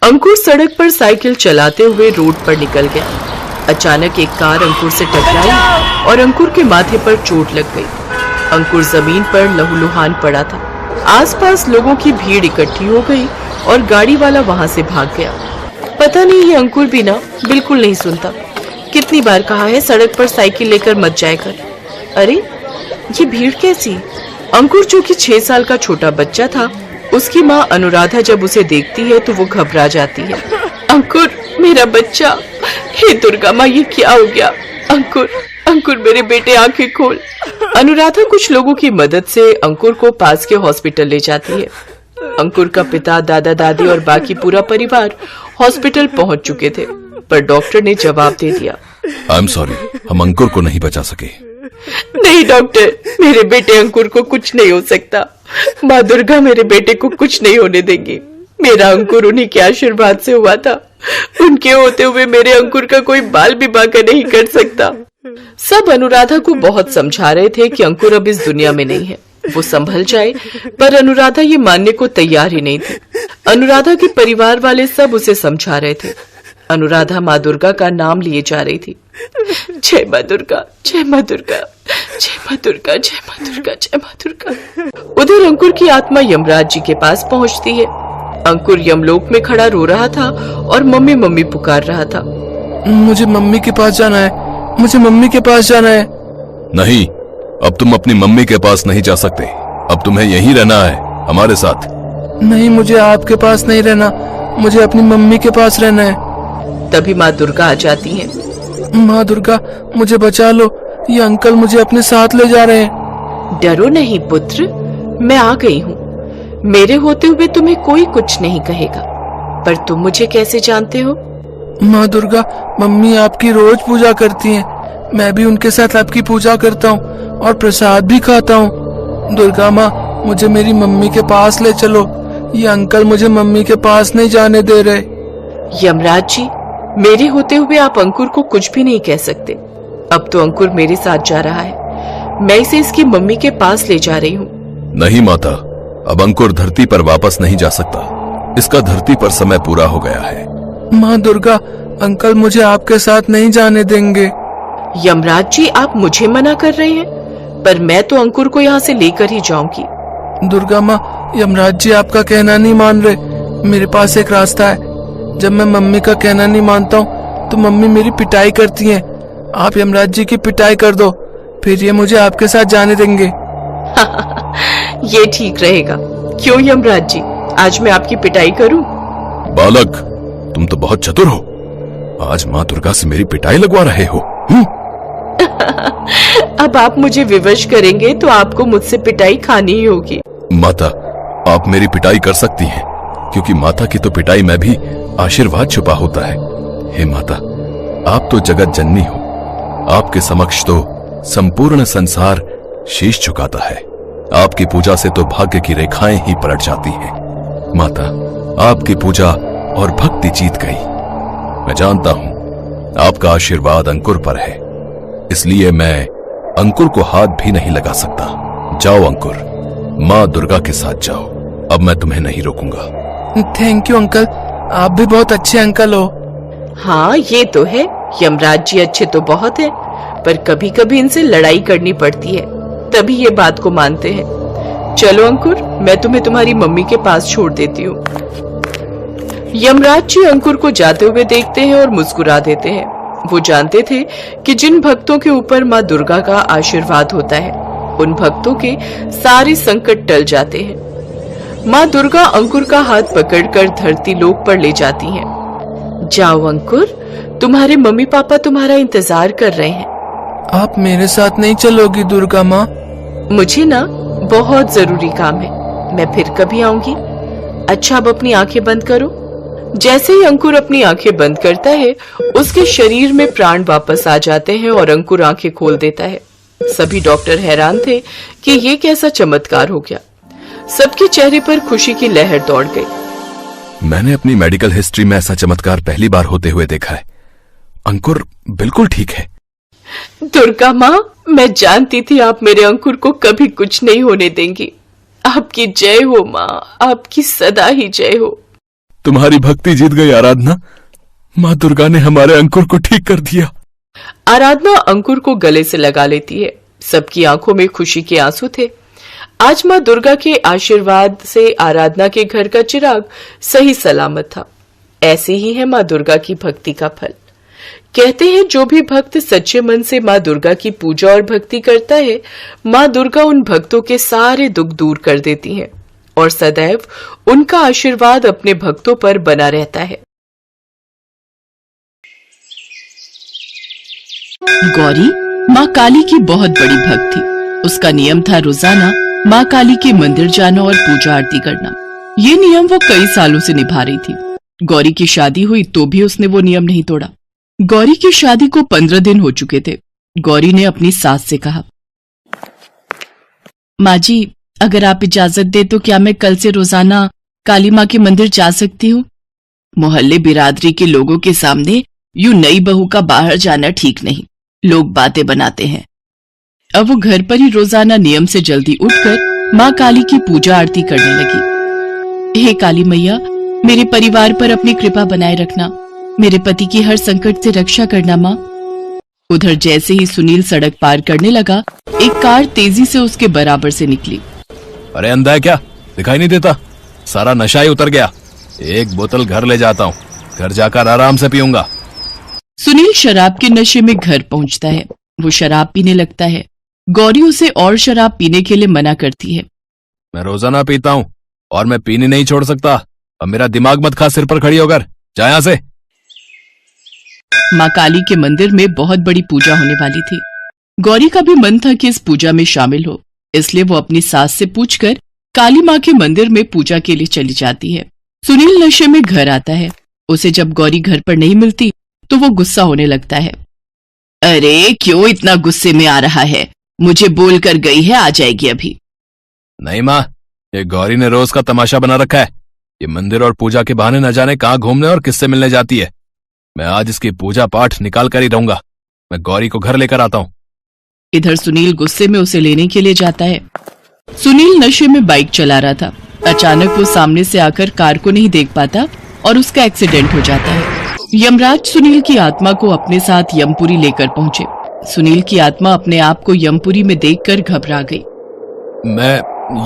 अंकुर सड़क पर साइकिल चलाते हुए रोड पर निकल गया। अचानक एक कार अंकुर से टकराई और अंकुर के माथे पर चोट लग गई। अंकुर जमीन पर लहूलुहान पड़ा था। आसपास लोगों की भीड़ इकट्ठी हो गई और गाड़ी वाला वहां से भाग गया। पता नहीं ये अंकुर भी ना बिल्कुल नहीं सुनता। कितनी बार कहा है सड़क पर साइकिल लेकर मत जाया कर। अरे ये भीड़ कैसी? अंकुर जो कि 6 साल का छोटा बच्चा था, उसकी माँ अनुराधा जब उसे देखती है तो वो घबरा जाती है। अंकुर मेरा बच्चा, हे दुर्गा माँ ये क्या हो गया? अंकुर अंकुर मेरे बेटे आंखें खोल। अनुराधा कुछ लोगों की मदद से अंकुर को पास के हॉस्पिटल ले जाती है। अंकुर का पिता, दादा दादी और बाकी पूरा परिवार हॉस्पिटल पहुंच चुके थे, पर डॉक्टर ने जवाब दे दिया, आई एम सॉरी, हम अंकुर को नहीं बचा सके। नहीं डॉक्टर, मेरे बेटे अंकुर को कुछ नहीं हो सकता। माँ दुर्गा मेरे बेटे को कुछ नहीं होने देंगी। मेरा अंकुर उन्हीं के आशीर्वाद से हुआ था। उनके होते हुए मेरे अंकुर का कोई बाल भी बांका नहीं कर सकता। सब अनुराधा को बहुत समझा रहे थे कि अंकुर अब इस दुनिया में नहीं है, वो संभल जाए, पर अनुराधा ये मानने को तैयार ही नहीं थी। अनुराधा के परिवार वाले सब उसे समझा रहे थे। अनुराधा माँ दुर्गा का नाम लिए जा रही थी। जय माँ दुर्गा, जय माँ दुर्गा, जय माँ दुर्गा, जय माँ दुर्गा, जय माँ दुर्गा। उधर अंकुर की आत्मा यमराज जी के पास पहुंचती है। अंकुर यमलोक में खड़ा रो रहा था और मम्मी मम्मी पुकार रहा था। मुझे मम्मी के पास जाना है, मुझे मम्मी के पास जाना है। नहीं, अब तुम अपनी मम्मी के पास नहीं जा सकते। अब तुम्हें यहीं रहना है हमारे साथ। नहीं, मुझे आपके पास नहीं रहना, मुझे अपनी मम्मी के पास रहना है। तभी माँ दुर्गा आ जाती है। माँ दुर्गा मुझे बचा लो, ये अंकल मुझे अपने साथ ले जा रहे हैं। डरो नहीं पुत्र, मैं आ गई हूँ। मेरे होते हुए तुम्हें कोई कुछ नहीं कहेगा, पर तुम मुझे कैसे जानते हो? माँ दुर्गा, मम्मी आपकी रोज पूजा करती हैं, मैं भी उनके साथ आपकी पूजा करता हूँ और प्रसाद भी खाता हूँ। दुर्गा माँ, मुझे मेरी मम्मी के पास ले चलो, ये अंकल मुझे मम्मी के पास नहीं जाने दे रहे। यमराज जी, मेरे होते हुए आप अंकुर को कुछ भी नहीं कह सकते। अब तो अंकुर मेरे साथ जा रहा है, मैं इसे इसकी मम्मी के पास ले जा रही हूँ। नहीं माता, अब अंकुर धरती पर वापस नहीं जा सकता। इसका धरती पर समय पूरा हो गया है। माँ दुर्गा, अंकल मुझे आपके साथ नहीं जाने देंगे। यमराज जी, आप मुझे मना कर रहे हैं, पर मैं तो अंकुर को यहाँ से लेकर ही जाऊंगी। दुर्गा माँ, यमराज जी आपका कहना नहीं मान रहे। मेरे पास एक रास्ता है। जब मैं मम्मी का कहना नहीं मानता हूँ तो मम्मी मेरी पिटाई करती हैं। आप यमराज जी की पिटाई कर दो, फिर ये मुझे आपके साथ जाने देंगे। ये ठीक रहेगा। क्यों यमराज जी, आज मैं आपकी पिटाई करूं? बालक, तुम तो बहुत चतुर हो। आज माँ दुर्गा से मेरी पिटाई लगवा रहे हो। अब आप मुझे विवश करेंगे तो आपको मुझसे पिटाई खानी ही होगी। माता, आप मेरी पिटाई कर सकती हैं, क्योंकि माता की तो पिटाई में भी आशीर्वाद छुपा होता है। हे माता, आप तो जगत जननी हो। आपके समक्ष तो संपूर्ण संसार शीश झुकाता है। आपकी पूजा से तो भाग्य की रेखाएं ही पलट जाती हैं। माता, आपकी पूजा और भक्ति जीत गई। मैं जानता हूं आपका आशीर्वाद अंकुर पर है, इसलिए मैं अंकुर को हाथ भी नहीं लगा सकता। जाओ अंकुर, माँ दुर्गा के साथ जाओ। अब मैं तुम्हें नहीं रोकूंगा। थैंक यू अंकल, आप भी बहुत अच्छे अंकल हो। हाँ ये तो है, यमराज जी अच्छे तो बहुत है, पर कभी कभी इनसे लड़ाई करनी पड़ती है, तभी ये बात को मानते हैं। चलो अंकुर, मैं तुम्हें तुम्हारी मम्मी के पास छोड़ देती हूँ। यमराज जी अंकुर को जाते हुए देखते हैं और मुस्कुरा देते हैं। वो जानते थे कि जिन भक्तों के ऊपर माँ दुर्गा का आशीर्वाद होता है, उन भक्तों के सारे संकट टल जाते हैं। माँ दुर्गा अंकुर का हाथ पकड़कर धरती लोक पर ले जाती हैं। जाओ अंकुर, तुम्हारे मम्मी पापा तुम्हारा इंतजार कर रहे हैं। आप मेरे साथ नहीं चलोगी दुर्गा माँ? मुझे ना बहुत जरूरी काम है, मैं फिर कभी आऊंगी। अच्छा अब अपनी आंखें बंद करो। जैसे ही अंकुर अपनी आंखें बंद करता है, उसके शरीर में प्राण वापस आ जाते हैं और अंकुर आंखें खोल देता है। सभी डॉक्टर हैरान थे कि ये कैसा चमत्कार हो गया। सबके चेहरे पर खुशी की लहर दौड़ गई। मैंने अपनी मेडिकल हिस्ट्री में ऐसा चमत्कार पहली बार होते हुए देखा है। अंकुर बिल्कुल ठीक है। दुर्गा माँ, मैं जानती थी आप मेरे अंकुर को कभी कुछ नहीं होने देंगी। आपकी जय हो माँ, आपकी सदा ही जय हो। तुम्हारी भक्ति जीत गई आराधना। माँ दुर्गा ने हमारे अंकुर को ठीक कर दिया। आराधना अंकुर को गले से लगा लेती है। सबकी आंखों में खुशी के आंसू थे। आज माँ दुर्गा के आशीर्वाद से आराधना के घर का चिराग सही सलामत था। ऐसी ही है माँ दुर्गा की भक्ति का फल। कहते हैं जो भी भक्त सच्चे मन से माँ दुर्गा की पूजा और भक्ति करता है, माँ दुर्गा उन भक्तों के सारे दुख दूर कर देती हैं और सदैव उनका आशीर्वाद अपने भक्तों पर बना रहता है। गौरी माँ काली की बहुत बड़ी भक्त थी। उसका नियम था रोजाना माँ काली के मंदिर जाना और पूजा आरती करना। ये नियम वो कई सालों से निभा रही थी। गौरी की शादी हुई तो भी उसने वो नियम नहीं तोड़ा। गौरी की शादी को 15 दिन हो चुके थे। गौरी ने अपनी सास से कहा, माँ जी, अगर आप इजाजत दे तो क्या मैं कल से रोजाना काली माँ के मंदिर जा सकती हूँ? मोहल्ले बिरादरी के लोगों के सामने यूं नई बहू का बाहर जाना ठीक नहीं। लोग बातें बनाते हैं। अब वो घर पर ही रोजाना नियम से जल्दी उठकर माँ काली की पूजा आरती करने लगी। हे काली मैया, मेरे परिवार पर अपनी कृपा बनाए रखना। मेरे पति की हर संकट से रक्षा करना माँ। उधर जैसे ही सुनील सड़क पार करने लगा, एक कार तेजी से उसके बराबर से निकली। अरे अंधा है क्या? दिखाई नहीं देता? सारा नशा ही उतर गया। एक बोतल घर ले जाता हूँ, घर जाकर आराम से पीऊंगा। सुनील शराब के नशे में घर पहुंचता है। वो शराब पीने लगता है। गौरी उसे और शराब पीने के लिए मना करती है। मैं रोजाना पीता हूँ और मैं पीने नहीं छोड़ सकता। अब मेरा दिमाग मत खा सिर पर खड़ी होकर। जा यहाँ से। माँ काली के मंदिर में बहुत बड़ी पूजा होने वाली थी। गौरी का भी मन था कि इस पूजा में शामिल हो, इसलिए वो अपनी सास से पूछकर काली माँ के मंदिर में पूजा के लिए चली जाती है। सुनील नशे में घर आता है। उसे जब गौरी घर पर नहीं मिलती तो वो गुस्सा होने लगता है। अरे क्यों इतना गुस्से में आ रहा है? मुझे बोल कर गई है आ जाएगी अभी। नहीं माँ, ये गौरी ने रोज का तमाशा बना रखा है। ये मंदिर और पूजा के बहाने न जाने कहाँ घूमने और किससे मिलने जाती है। मैं आज इसकी पूजा पाठ निकाल कर ही रहूंगा। मैं गौरी को घर लेकर आता हूँ। इधर सुनील गुस्से में उसे लेने के लिए जाता है। सुनील नशे में बाइक चला रहा था। अचानक वो सामने से आकर कार को नहीं देख पाता और उसका एक्सीडेंट हो जाता है। यमराज सुनील की आत्मा को अपने साथ यमपुरी लेकर पहुंचे। सुनील की आत्मा अपने आप को यमपुरी में देखकर घबरा गई। मैं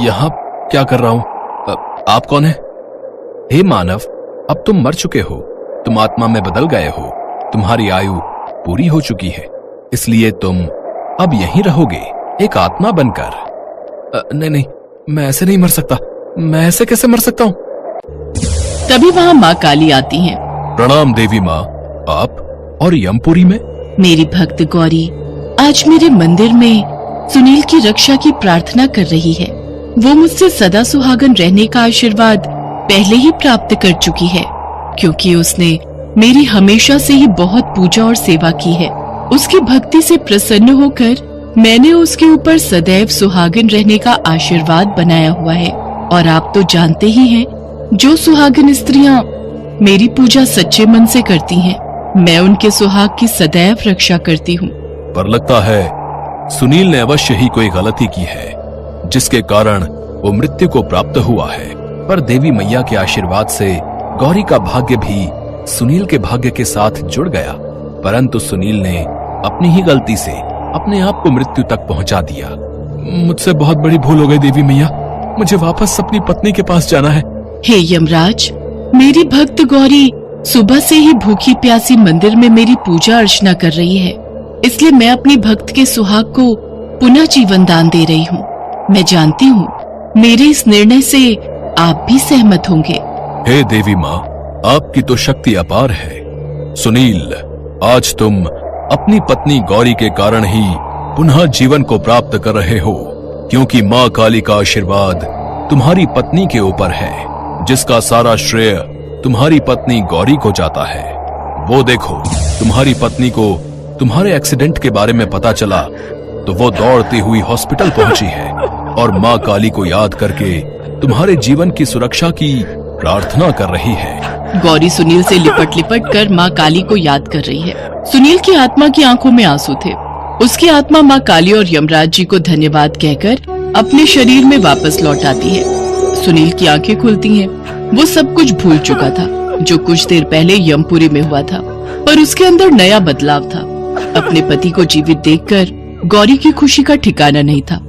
यहाँ क्या कर रहा हूँ? आप कौन है? हे मानव, अब तुम मर चुके हो। तुम आत्मा में बदल गए हो। तुम्हारी आयु पूरी हो चुकी है, इसलिए तुम अब यहीं रहोगे एक आत्मा बनकर। नहीं, मैं ऐसे नहीं मर सकता। मैं ऐसे कैसे मर सकता हूँ? तभी वहाँ माँ काली आती हैं। प्रणाम देवी माँ। आप और यमपुरी में? मेरी भक्त गौरी आज मेरे मंदिर में सुनील की रक्षा की प्रार्थना कर रही है। वो मुझसे सदा सुहागन रहने का आशीर्वाद पहले ही प्राप्त कर चुकी है, क्योंकि उसने मेरी हमेशा से ही बहुत पूजा और सेवा की है। उसकी भक्ति से प्रसन्न होकर मैंने उसके ऊपर सदैव सुहागन रहने का आशीर्वाद बनाया हुआ है। और आप तो जानते ही हैं, जो सुहागन स्त्रियां मेरी पूजा सच्चे मन से करती हैं, मैं उनके सुहाग की सदैव रक्षा करती हूँ। पर लगता है सुनील ने अवश्य ही कोई गलती की है, जिसके कारण वो मृत्यु को प्राप्त हुआ है। पर देवी मैया के आशीर्वाद से गौरी का भाग्य भी सुनील के भाग्य के साथ जुड़ गया। परंतु सुनील ने अपनी ही गलती से अपने आप को मृत्यु तक पहुंचा दिया। मुझसे बहुत बड़ी भूल हो गई देवी मैया। मुझे वापस अपनी पत्नी के पास जाना है। हे यमराज, मेरी भक्त गौरी सुबह से ही भूखी प्यासी मंदिर में मेरी पूजा अर्चना कर रही है, इसलिए मैं अपनी भक्त के सुहाग को पुनः जीवन दान दे रही हूँ। मैं जानती हूँ मेरे इस निर्णय से आप भी सहमत होंगे। हे देवी माँ, आपकी तो शक्ति अपार है। सुनील, आज तुम अपनी पत्नी गौरी के कारण ही पुनः जीवन को प्राप्त कर रहे हो, क्योंकि माँ काली का आशीर्वाद तुम्हारी पत्नी के ऊपर है, जिसका सारा श्रेय तुम्हारी पत्नी गौरी को जाता है। वो देखो, तुम्हारी पत्नी को तुम्हारे एक्सीडेंट के बारे में पता चला तो वो दौड़ती हुई हॉस्पिटल पहुंची है और माँ काली को याद करके तुम्हारे जीवन की सुरक्षा की प्रार्थना कर रही है। गौरी सुनील से लिपट लिपट कर माँ काली को याद कर रही है। सुनील की आत्मा की आंखों में आंसू थे। उसकी आत्मा माँ काली और यमराज जी को धन्यवाद कहकर अपने शरीर में वापस लौट आती है। सुनील की आंखें खुलती हैं। वो सब कुछ भूल चुका था जो कुछ देर पहले यमपुरी में हुआ था, पर उसके अंदर नया बदलाव था। अपने पति को जीवित देखकर गौरी की खुशी का ठिकाना नहीं था।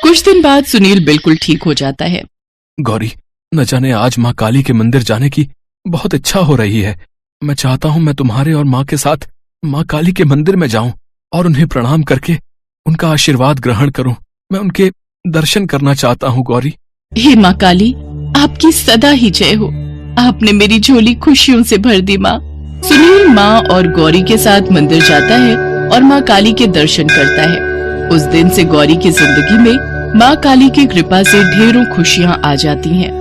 कुछ दिन बाद सुनील बिल्कुल ठीक हो जाता है। गौरी, न जाने आज माँ काली के मंदिर जाने की बहुत इच्छा हो रही है। मैं चाहता हूँ मैं तुम्हारे और माँ के साथ माँ काली के मंदिर में जाऊं और उन्हें प्रणाम करके उनका आशीर्वाद ग्रहण करूं। मैं उनके दर्शन करना चाहता हूँ गौरी। हे माँ काली, आपकी सदा ही जय हो। आपने मेरी झोली खुशियों से भर दी माँ। सुनील माँ और गौरी के साथ मंदिर जाता है और माँ काली के दर्शन करता है। उस दिन से गौरी की जिंदगी में माँ काली की कृपा से ढेरों खुशियाँ आ जाती हैं।